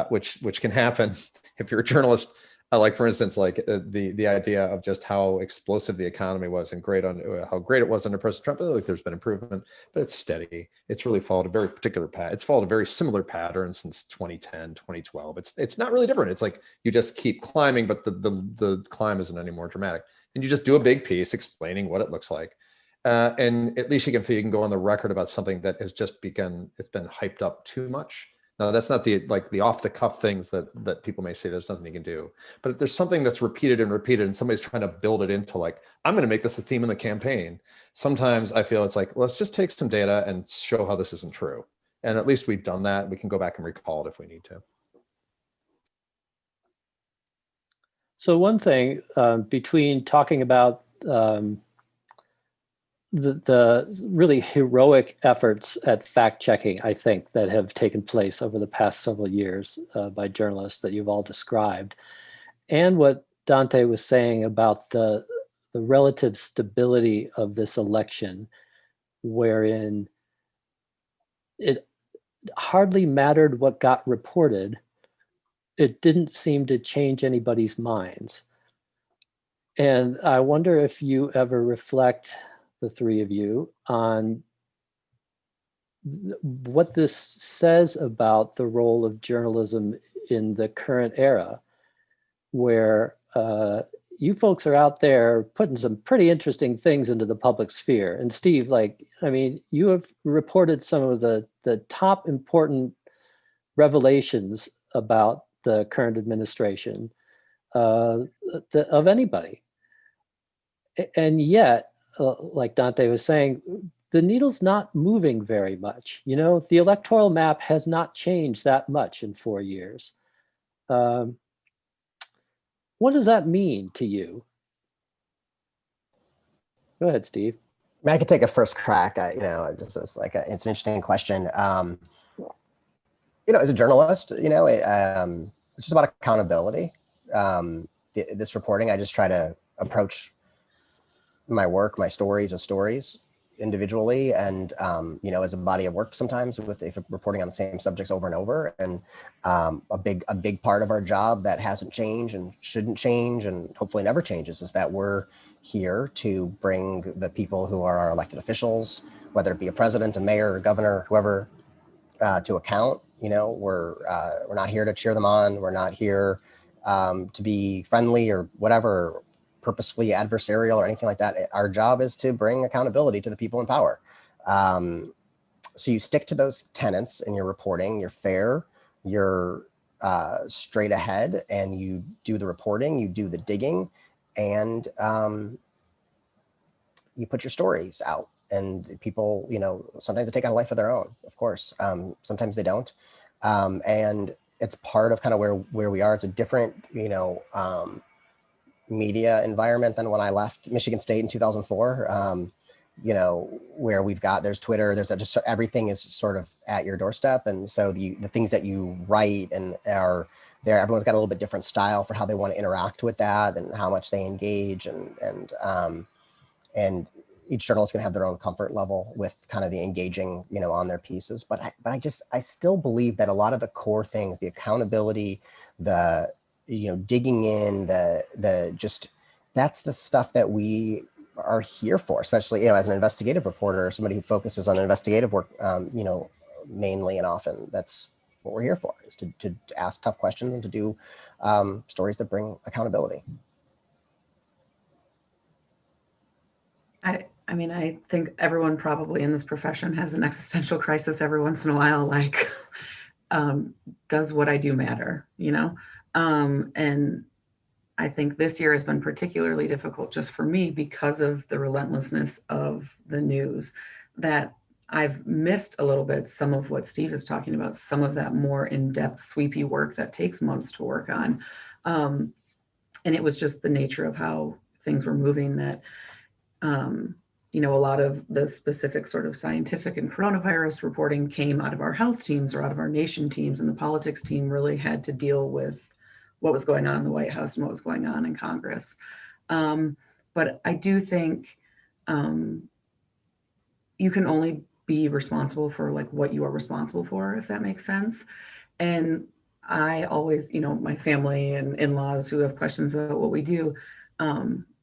which can happen if you're a journalist. Like, for instance, like the idea of just how explosive the economy was and how great it was under President Trump. Like, there's been improvement, but it's steady. It's really followed a very particular pattern. It's followed a very similar pattern since 2010, 2012. It's not really different. It's like you just keep climbing, but the climb isn't any more dramatic. And you just do a big piece explaining what it looks like. And at least you can go on the record about something that has just it's been hyped up too much. Now, that's not the off the cuff things that people may say there's nothing you can do. But if there's something that's repeated and somebody's trying to build it into, like, I'm going to make this a theme in the campaign, sometimes I feel it's like, let's just take some data and show how this isn't true. And at least we've done that. We can go back and recall it if we need to. So one thing, between talking about the really heroic efforts at fact checking, I think, that have taken place over the past several years by journalists that you've all described, and what Dante was saying about the relative stability of this election, wherein it hardly mattered what got reported. It didn't seem to change anybody's minds. And I wonder if you ever reflect, the three of you, on what this says about the role of journalism in the current era, where you folks are out there putting some pretty interesting things into the public sphere. And Steve, you have reported some of the top important revelations about the current administration of anybody. And yet, like Dante was saying, the needle's not moving very much. The electoral map has not changed that much in 4 years. What does that mean to you? Go ahead, Steve. I could take a first crack. It's an interesting question. As a journalist, it's just about accountability. This reporting, I just try to approach my work, my stories as stories individually, and as a body of work sometimes, if reporting on the same subjects over and over. And a big part of our job that hasn't changed and shouldn't change and hopefully never changes is that we're here to bring the people who are our elected officials, whether it be a president, a mayor, a governor, whoever, to account. We're not here to cheer them on. We're not here to be friendly or whatever, purposefully adversarial or anything like that. Our job is to bring accountability to the people in power. So you stick to those tenets in your reporting. You're fair, you're straight ahead, and you do the reporting, you do the digging, and you put your stories out. And people, sometimes they take on a life of their own, of course. Sometimes they don't. And it's part of kind of where we are. It's a different, media environment than when I left Michigan State in 2004, where there's Twitter, just everything is sort of at your doorstep. And so the things that you write and are there, everyone's got a little bit different style for how they want to interact with that and how much they engage. And each journalist can have their own comfort level with kind of the engaging, on their pieces. But I still believe that a lot of the core things, the accountability, the digging in just that's the stuff that we are here for, especially, as an investigative reporter, somebody who focuses on investigative work, mainly and often. That's what we're here for, is to ask tough questions and to do stories that bring accountability. I think everyone probably in this profession has an existential crisis every once in a while, like, does what I do matter, And I think this year has been particularly difficult just for me because of the relentlessness of the news, that I've missed a little bit some of what Steve is talking about, some of that more in-depth, sweepy work that takes months to work on. And it was just the nature of how things were moving that, a lot of the specific sort of scientific and coronavirus reporting came out of our health teams or out of our nation teams, and the politics team really had to deal with what was going on in the White House and what was going on in Congress. But I do think you can only be responsible for like what you are responsible for, if that makes sense. And I always, my family and in-laws who have questions about what we do,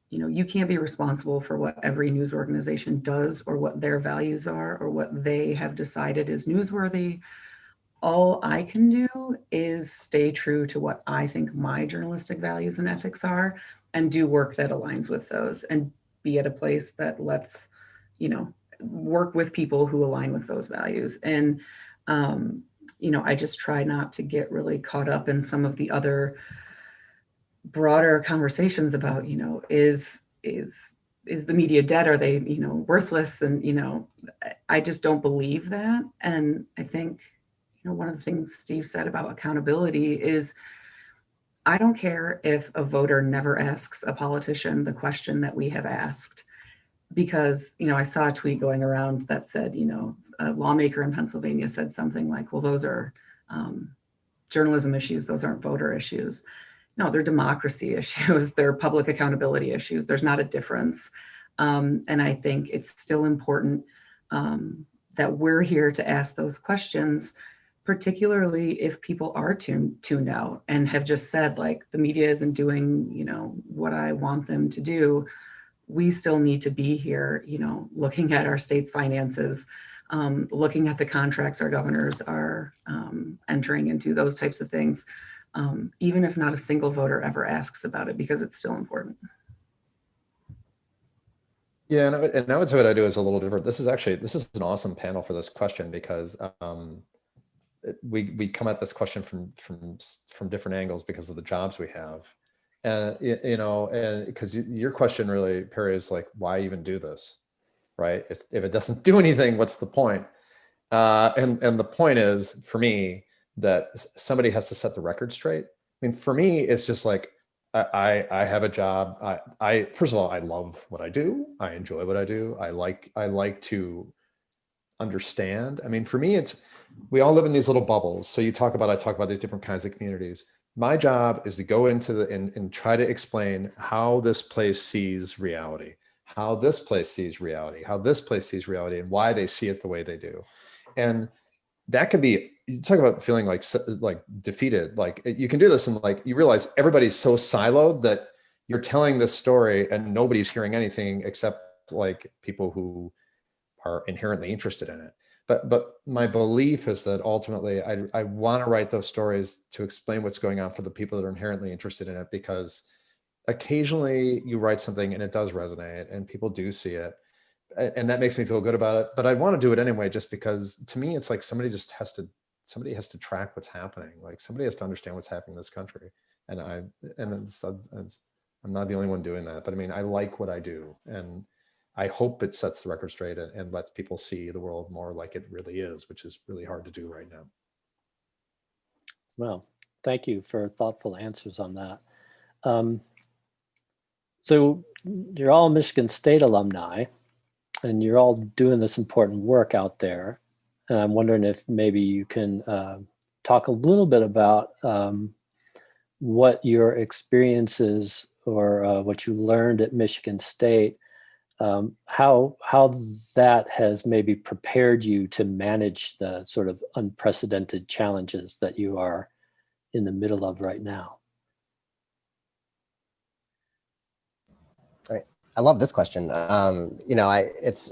you can't be responsible for what every news organization does or what their values are or what they have decided is newsworthy. All I can do is stay true to what I think my journalistic values and ethics are, and do work that aligns with those, and be at a place that lets, work with people who align with those values. And, I just try not to get really caught up in some of the other broader conversations about, is the media dead? Are they, worthless? And, I just don't believe that. And I think, one of the things Steve said about accountability is, I don't care if a voter never asks a politician the question that we have asked, because, I saw a tweet going around that said, a lawmaker in Pennsylvania said something like, well, those are journalism issues. Those aren't voter issues. No, they're democracy issues. They're public accountability issues. There's not a difference. And I think it's still important that we're here to ask those questions, particularly if people are tuned out and have just said, like, the media isn't doing, what I want them to do. We still need to be here, looking at our state's finances, looking at the contracts our governors are entering into, those types of things, even if not a single voter ever asks about it, because it's still important. Yeah, and I would say what I do is a little different. This is an awesome panel for this question, because we come at this question from different angles because of the jobs we have. And, and because your question really, Perry, is like, why even do this, right? If it doesn't do anything, what's the point? And the point is, for me, that somebody has to set the record straight. I mean, for me, it's just like, I have a job. I first of all, I love what I do. I enjoy what I do. I like to understand. I mean, for me, we all live in these little bubbles. So I talk about these different kinds of communities. My job is to go into and try to explain how this place sees reality, how this place sees reality, and why they see it the way they do. And that can be, you talk about feeling like defeated. Like, you can do this and like, you realize everybody's so siloed that you're telling this story and nobody's hearing anything except like people who are inherently interested in it. But my belief is that ultimately I want to write those stories to explain what's going on for the people that are inherently interested in it, because occasionally you write something and it does resonate and people do see it. And that makes me feel good about it. But I want to do it anyway, just because to me, it's like somebody has to track what's happening. Like, somebody has to understand what's happening in this country. And I'm not the only one doing that, but I mean, I like what I do. And I hope it sets the record straight and lets people see the world more like it really is, which is really hard to do right now. Well, thank you for thoughtful answers on that. So you're all Michigan State alumni, and you're all doing this important work out there. And I'm wondering if maybe you can talk a little bit about what your experiences or what you learned at Michigan State, how that has maybe prepared you to manage the sort of unprecedented challenges that you are in the middle of right now. I love this question. You know, it's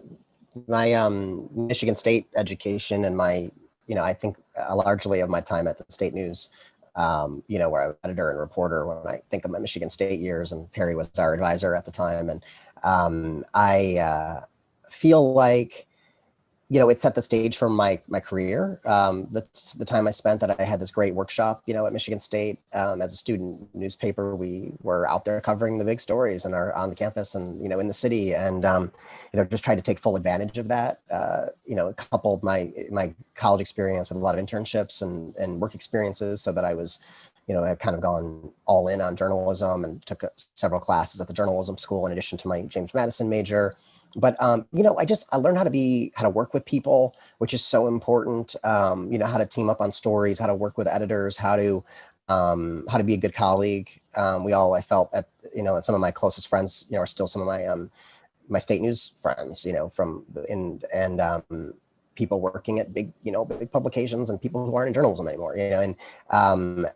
my Michigan State education and my, you know, I think largely of my time at the State News, you know, where I was editor and reporter when I think of my Michigan State years, and Perry was our advisor at the time. And I feel like, you know, it set the stage for my career. The time I spent that I had this great workshop, you know, at Michigan State as a student newspaper, we were out there covering the big stories and are on the campus and, you know, in the city, and you know, just tried to take full advantage of that. You know, coupled my college experience with a lot of internships and work experiences, so that I was, you know, I had kind of gone all in on journalism and took several classes at the journalism school in addition to my James Madison major. But you know, I learned how to work with people, which is so important. You know, how to team up on stories, how to work with editors, how to be a good colleague. I felt at, you know, some of my closest friends, you know, are still some of my State News friends, you know, people working at big publications, and people who aren't in journalism anymore, you know. And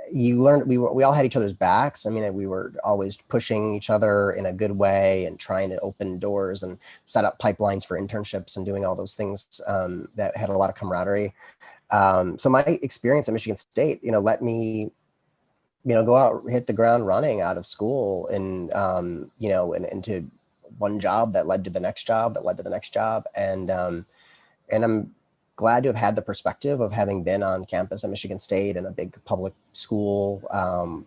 you learned, we all had each other's backs. I mean, we were always pushing each other in a good way and trying to open doors and set up pipelines for internships and doing all those things that had a lot of camaraderie. So my experience at Michigan State, you know, let me, you know, go out, hit the ground running out of school, and you know, and into one job that led to the next job that led to the next job. And I'm glad to have had the perspective of having been on campus at Michigan State and a big public school,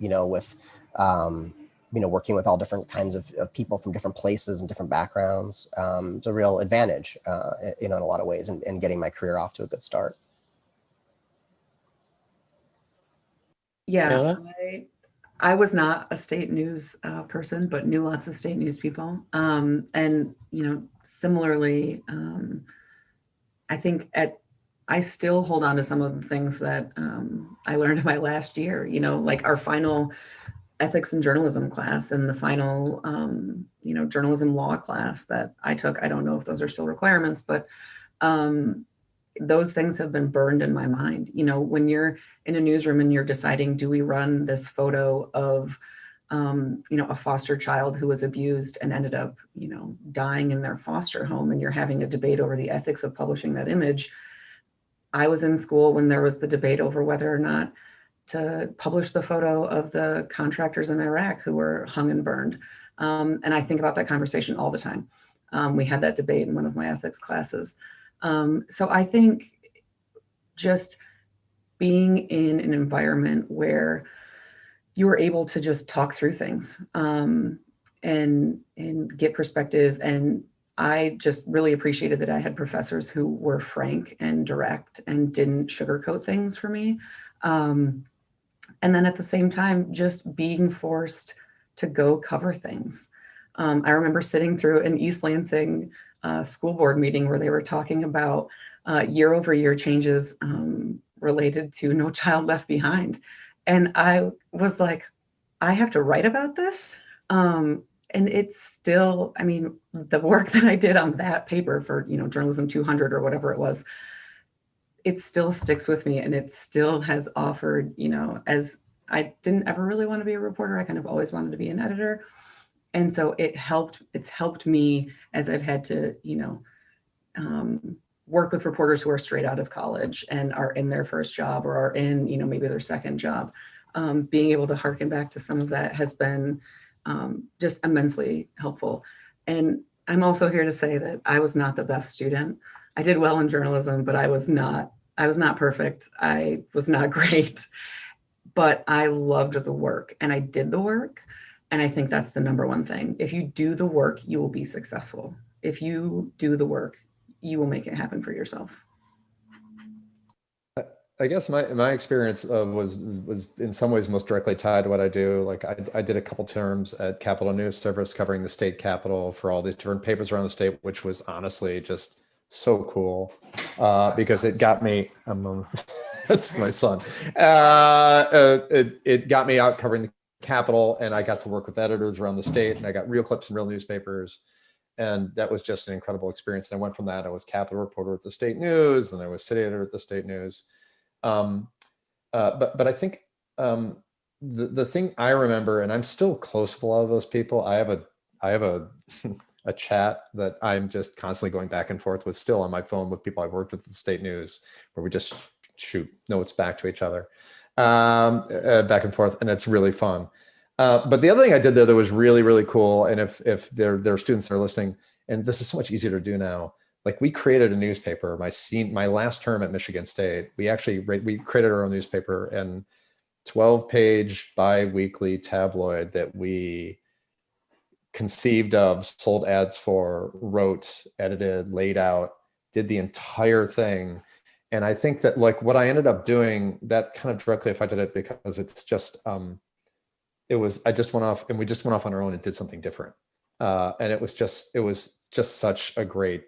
you know, with, you know, working with all different kinds of people from different places and different backgrounds. It's a real advantage, you know, in a lot of ways, and getting my career off to a good start. Yeah, Anna? I was not a State News person, but knew lots of State News people. And, you know, similarly, I think I still hold on to some of the things that I learned in my last year, you know, like our final ethics and journalism class and the final, you know, journalism law class that I took. I don't know if those are still requirements, but those things have been burned in my mind. You know, when you're in a newsroom and you're deciding, do we run this photo of, you know, a foster child who was abused and ended up, you know, dying in their foster home, and you're having a debate over the ethics of publishing that image. I was in school when there was the debate over whether or not to publish the photo of the contractors in Iraq who were hung and burned. And I think about that conversation all the time. We had that debate in one of my ethics classes. So I think just being in an environment where you were able to just talk through things and get perspective. And I just really appreciated that I had professors who were frank and direct and didn't sugarcoat things for me. And then at the same time, just being forced to go cover things. I remember sitting through an East Lansing school board meeting where they were talking about year over year changes related to No Child Left Behind. And I was like, I have to write about this. And it's still, I mean, the work that I did on that paper for, you know, Journalism 200 or whatever it was, it still sticks with me, and it still has offered, you know, as I didn't ever really want to be a reporter. I kind of always wanted to be an editor. And so it's helped me as I've had to, you know, work with reporters who are straight out of college and are in their first job or are in, you know, maybe their second job. Being able to harken back to some of that has been just immensely helpful. And I'm also here to say that I was not the best student. I did well in journalism, but I was not perfect. I was not great, but I loved the work and I did the work. And I think that's the number one thing. If you do the work, you will be successful. If you do the work, you will make it happen for yourself. I guess my experience was in some ways most directly tied to what I do. Like I did a couple terms at Capitol News Service covering the state capitol for all these different papers around the state, which was honestly just so cool because it got me. That's my son. It got me out covering the Capitol, and I got to work with editors around the state, and I got real clips from real newspapers. And that was just an incredible experience. And I went from that. I was Capitol reporter at the State News, and I was city editor at the State News. But I think the thing I remember, and I'm still close with a lot of those people. I have a I have a a chat that I'm just constantly going back and forth with still on my phone with people I've worked with at the State News, where we just shoot notes back to each other, back and forth, and it's really fun. But the other thing I did there that was really, really cool, and if there are students that are listening, and this is so much easier to do now, like we created a newspaper, my last term at Michigan State, we created our own newspaper, and 12-page bi-weekly tabloid that we conceived of, sold ads for, wrote, edited, laid out, did the entire thing. And I think that like what I ended up doing, that kind of directly affected it, because it's just, I just went off, and we just went off on our own and did something different. And it was just such a great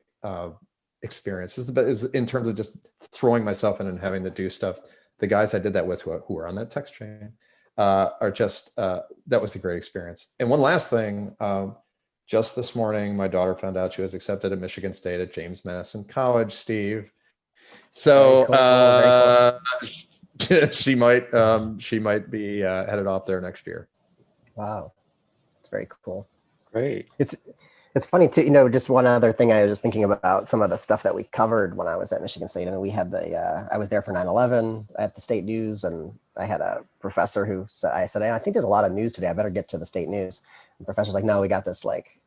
experience. Is in terms of just throwing myself in and having to do stuff. The guys I did that with who were on that text chain are just, that was a great experience. And one last thing, just this morning, my daughter found out she was accepted at Michigan State at James Madison College, Steve. So very cool. she might be headed off there next year. Wow, it's very cool. Great. It's funny too, you know, just one other thing I was just thinking about some of the stuff that we covered when I was at Michigan State. I mean, we had I was there for 9/11 at the State News, and I had a professor who said, I said, I think there's a lot of news today. I better get to the State News. And the professor's like, no, we got this like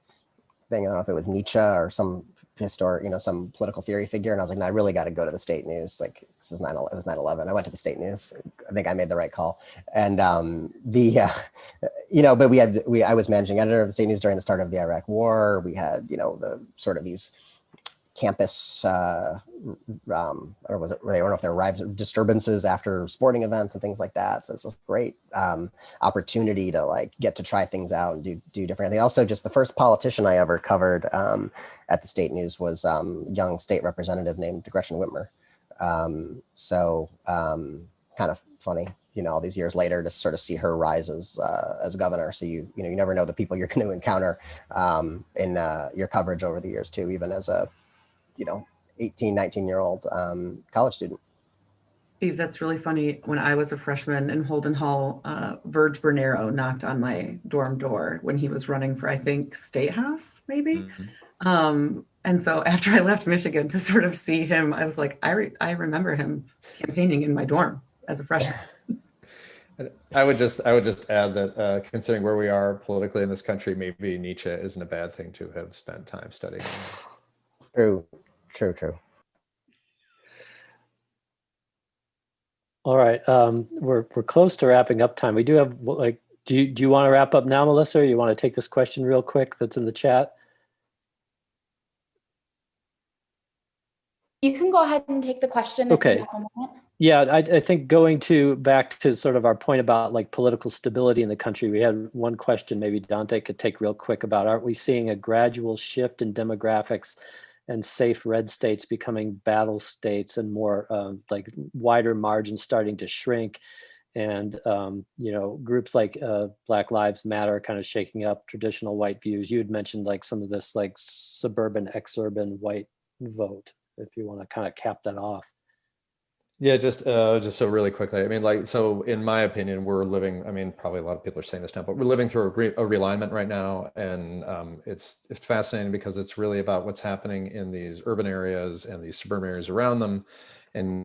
thing. I don't know if it was Nietzsche or some historic, you know, some political theory figure. And I was like, no, I really got to go to the State News. Like this is it was 9/11. I went to the State News. I think I made the right call. And you know, but I was managing editor of the State News during the start of the Iraq War. We had, you know, the sort of these campus, or was it really, I don't know if there arrived disturbances after sporting events and things like that. So it's a great opportunity to like get to try things out and do different things. Also, just the first politician I ever covered at the State News was young state representative named Gretchen Whitmer. So kind of funny, you know, all these years later to sort of see her rise as governor. So you never know the people you're going to encounter in your coverage over the years too, even as a 18, 19-year-old college student. Steve, that's really funny. When I was a freshman in Holden Hall, Verge Bernero knocked on my dorm door when he was running for, I think, State House, maybe. Mm-hmm. And so after I left Michigan to sort of see him, I was like, I remember him campaigning in my dorm as a freshman. I would just add that considering where we are politically in this country, maybe Nietzsche isn't a bad thing to have spent time studying. True. All right, we're close to wrapping up time. We do have like, do you want to wrap up now, Melissa, or you want to take this question real quick that's in the chat? You can go ahead and take the question. Okay. If you have a moment. Yeah, I think going back to sort of our point about like political stability in the country, we had one question maybe Dante could take real quick about, aren't we seeing a gradual shift in demographics and safe red states becoming battle states and more like wider margins starting to shrink, and groups like Black Lives Matter kind of shaking up traditional white views? You had mentioned like some of this like suburban, exurban white vote, if you want to kind of cap that off. Yeah, just so really quickly. I mean, like, so in my opinion, we're living, I mean, probably a lot of people are saying this now, but we're living through a realignment right now. And it's fascinating because it's really about what's happening in these urban areas and these suburban areas around them. And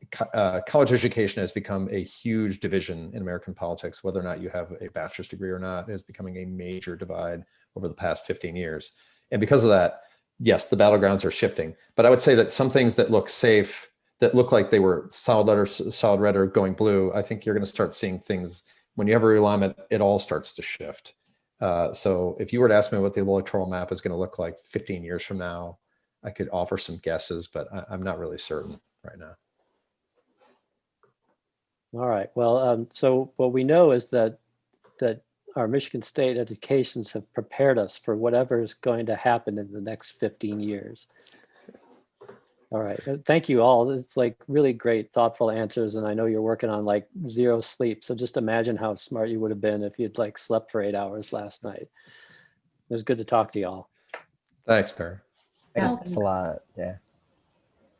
college education has become a huge division in American politics. Whether or not you have a bachelor's degree or not is becoming a major divide over the past 15 years. And because of that, yes, the battlegrounds are shifting. But I would say that some things that look safe, that look like they were solid red or going blue, I think you're going to start seeing things when you have a realignment, it all starts to shift. So if you were to ask me what the electoral map is going to look like 15 years from now, I could offer some guesses, but I'm not really certain right now. All right. Well, so what we know is that our Michigan State educations have prepared us for whatever is going to happen in the next 15 years. All right. Thank you all. It's like really great, thoughtful answers. And I know you're working on like zero sleep. So just imagine how smart you would have been if you'd like slept for 8 hours last night. It was good to talk to y'all. Thanks, Perry. Thanks a lot. Yeah.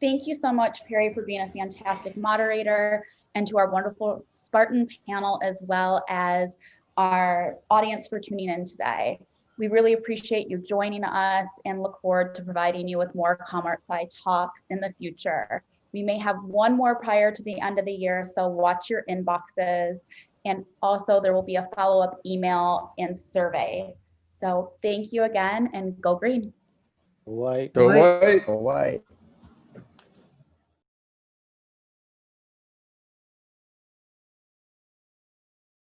Thank you so much, Perry, for being a fantastic moderator, and to our wonderful Spartan panel, as well as our audience for tuning in today. We really appreciate you joining us and look forward to providing you with more ComArtSci talks in the future. We may have one more prior to the end of the year, so watch your inboxes. And also there will be a follow-up email and survey. So thank you again, and go green. White. Go white. All right.